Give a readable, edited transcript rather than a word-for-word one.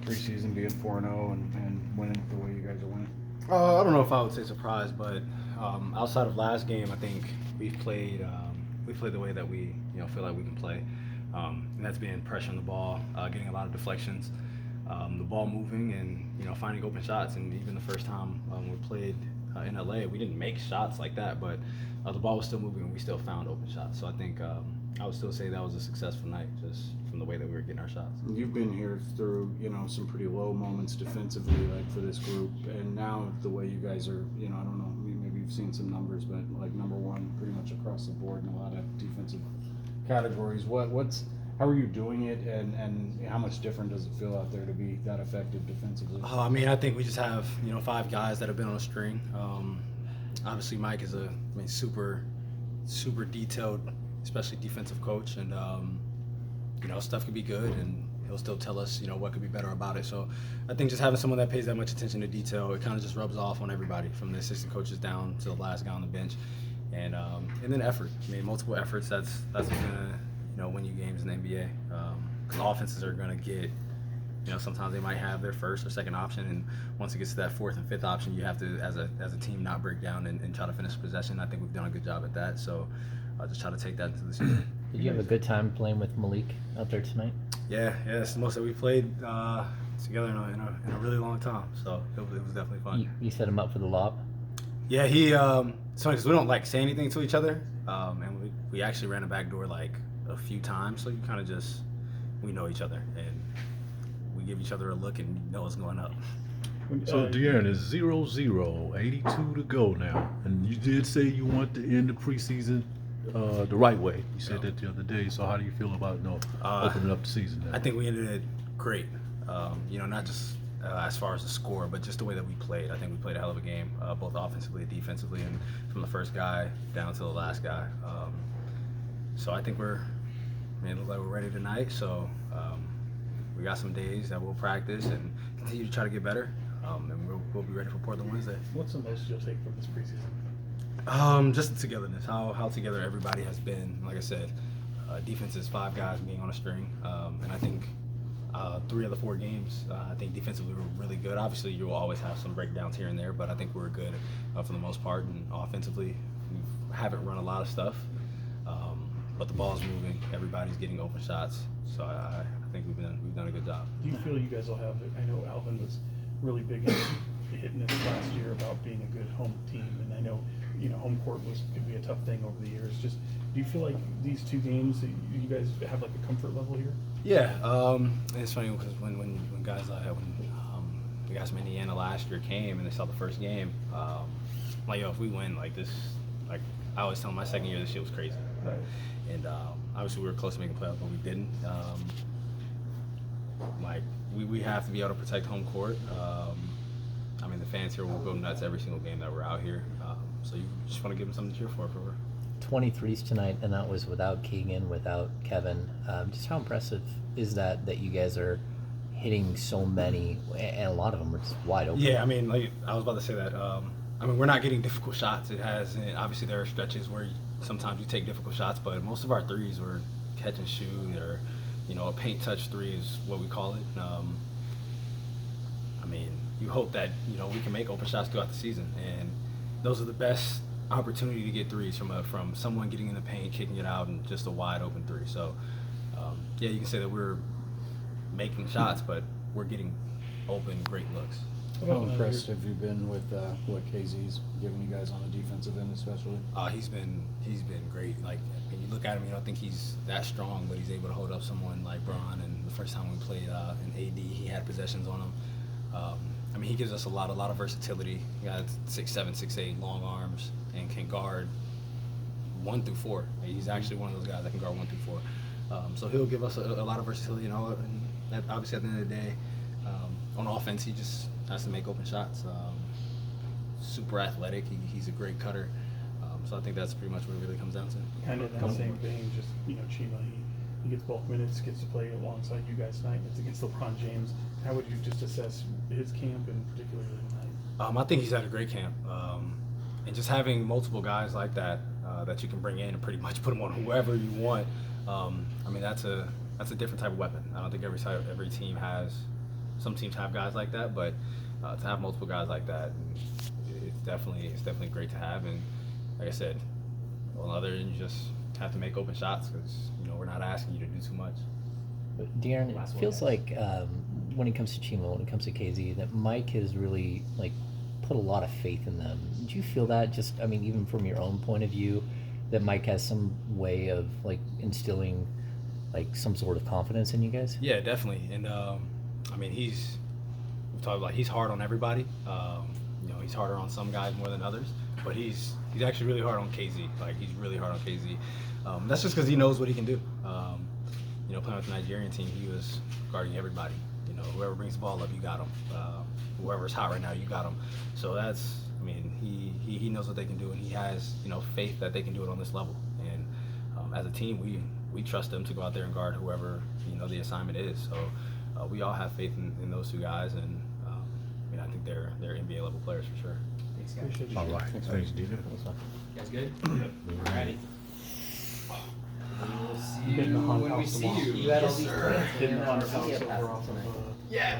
preseason being 4-0 and winning the way you guys are winning? I don't know if I would say surprised, but outside of last game, I think we've played the way that we feel like we can play, and that's being pressure on the ball, getting a lot of deflections, the ball moving, and finding open shots. And even the first time we played in LA, we didn't make shots like that, but the ball was still moving and we still found open shots. So I think I would still say that was a successful night, just from the way that we were getting our shots. You've been here through some pretty low moments defensively, like for this group, and now the way you guys are, I don't know, maybe you've seen some numbers, but like number one pretty much across the board in a lot of defensive categories. How are you doing it, and how much different does it feel out there to be that effective defensively? I mean, I think we just have 5 guys that have been on a string. Obviously, Mike is super detailed, especially defensive coach, and stuff could be good, and he'll still tell us what could be better about it. So I think just having someone that pays that much attention to detail, it kind of just rubs off on everybody, from the assistant coaches down to the last guy on the bench, and then effort. I mean, multiple efforts. That's what's gonna win you games in the NBA. Because offenses are gonna get. Sometimes they might have their first or second option, and once it gets to that fourth and fifth option, you have to, as a team, not break down and try to finish possession. I think we've done a good job at that. So I'll just try to take that into the season. Did you have a good time playing with Malik out there tonight? Yeah, it's the most that we played together in a really long time. So it was definitely fun. You set him up for the lob? Yeah, he. It's funny because we don't say anything to each other, and we actually ran a back door a few times. So you kind of we know each other, and we give each other a look and know what's going up. So De'Aaron, is 0-0, 82 to go now, and you did say you want to end the preseason the right way. You said that the other day. So how do you feel about opening up the season now? I think we ended it great. Not just as far as the score, but just the way that we played. I think we played a hell of a game, both offensively and defensively, and from the first guy down to the last guy. So I think it looks like we're ready tonight. So we got some days that we'll practice and continue to try to get better, and we'll be ready for Portland Wednesday. What's the most you'll take from this preseason? Just the togetherness, how together everybody has been. Like I said, defense is 5 guys being on a string, and I think 3 of the 4 games, I think defensively we're really good. Obviously, you will always have some breakdowns here and there, but I think we're good for the most part. And offensively, we haven't run a lot of stuff, but the ball's moving. Everybody's getting open shots, so I think we've done a good job. Do you feel you guys will have? I know Alvin was really big in hitting this last year about being a good home team, and I know home court could be a tough thing over the years. Just do you feel like these 2 games that you guys have like a comfort level here? Yeah, it's funny because when guys the guys from Indiana last year came and they saw the first game, if we win like this, like I always tell them, my second year this shit was crazy. Right. And obviously we were close to making playoffs, but we didn't. We have to be able to protect home court. The fans here will go nuts every single game that we're out here. So you just want to give them something to cheer for. 23s tonight, and that was without Keegan, without Kevin. Just how impressive is that you guys are hitting so many, and a lot of them are just wide open? Yeah, I was about to say that. We're not getting difficult shots. Obviously there are stretches where sometimes you take difficult shots, but most of our threes were catch and shoot, or a paint touch 3 is what we call it. You hope that we can make open shots throughout the season, and those are the best opportunity to get threes from someone getting in the paint, kicking it out, and just a wide open 3. So you can say that we're making shots, but we're getting open, great looks. How impressed have you been with what KZ's giving you guys on the defensive end, especially? He's been great. Like, when you look at him, you don't think he's that strong, but he's able to hold up someone like Bron. And the first time we played in AD, he had possessions on him. He gives us a lot of versatility. He got 6'7", 6'8", long arms, and can guard 1 through 4. He's actually one of those guys that can guard 1 through 4. So he'll give us a lot of versatility. And that, obviously, at the end of the day, on offense, he just has to make open shots. Super athletic. He's a great cutter. So I think that's pretty much what it really comes down to. Kind of in that same vein, just Chima, he gets bulk minutes, gets to play alongside you guys tonight. It's against LeBron James. How would you just assess his camp, and particularly tonight? I think he's had a great camp, and just having multiple guys like that that you can bring in and pretty much put them on whoever you want. That's a different type of weapon. I don't think every team has some teams have guys like that, but to have multiple guys like that, it's definitely great to have. And like I said, on the other end, you just have to make open shots because we're not asking you to do too much. But De'Aaron, it feels like when it comes to Chima, when it comes to KZ, that Mike has really put a lot of faith in them. Do you feel that? Just, I mean, even from your own point of view, that Mike has some way of instilling some sort of confidence in you guys? Yeah, definitely. And I mean, we've talked about he's hard on everybody. He's harder on some guys more than others, but he's actually really hard on KZ. He's really hard on KZ. That's just because he knows what he can do. Playing with the Nigerian team, he was guarding everybody. Whoever brings the ball up, you got him. Whoever's hot right now, you got him. So that's, I mean, he knows what they can do, and he has, faith that they can do it on this level. And as a team, we trust them to go out there and guard whoever, the assignment is. So we all have faith in those two guys, and I think they're NBA level players for sure. Thanks, guys. Appreciate you. All right. Thanks, Dina. You guys good? Alrighty. We will see Getting you the haunted when we house see tomorrow. you. You had all Yes, these sir. plans. Getting the Yeah, haunted I'll see house you over off of tonight. Yeah.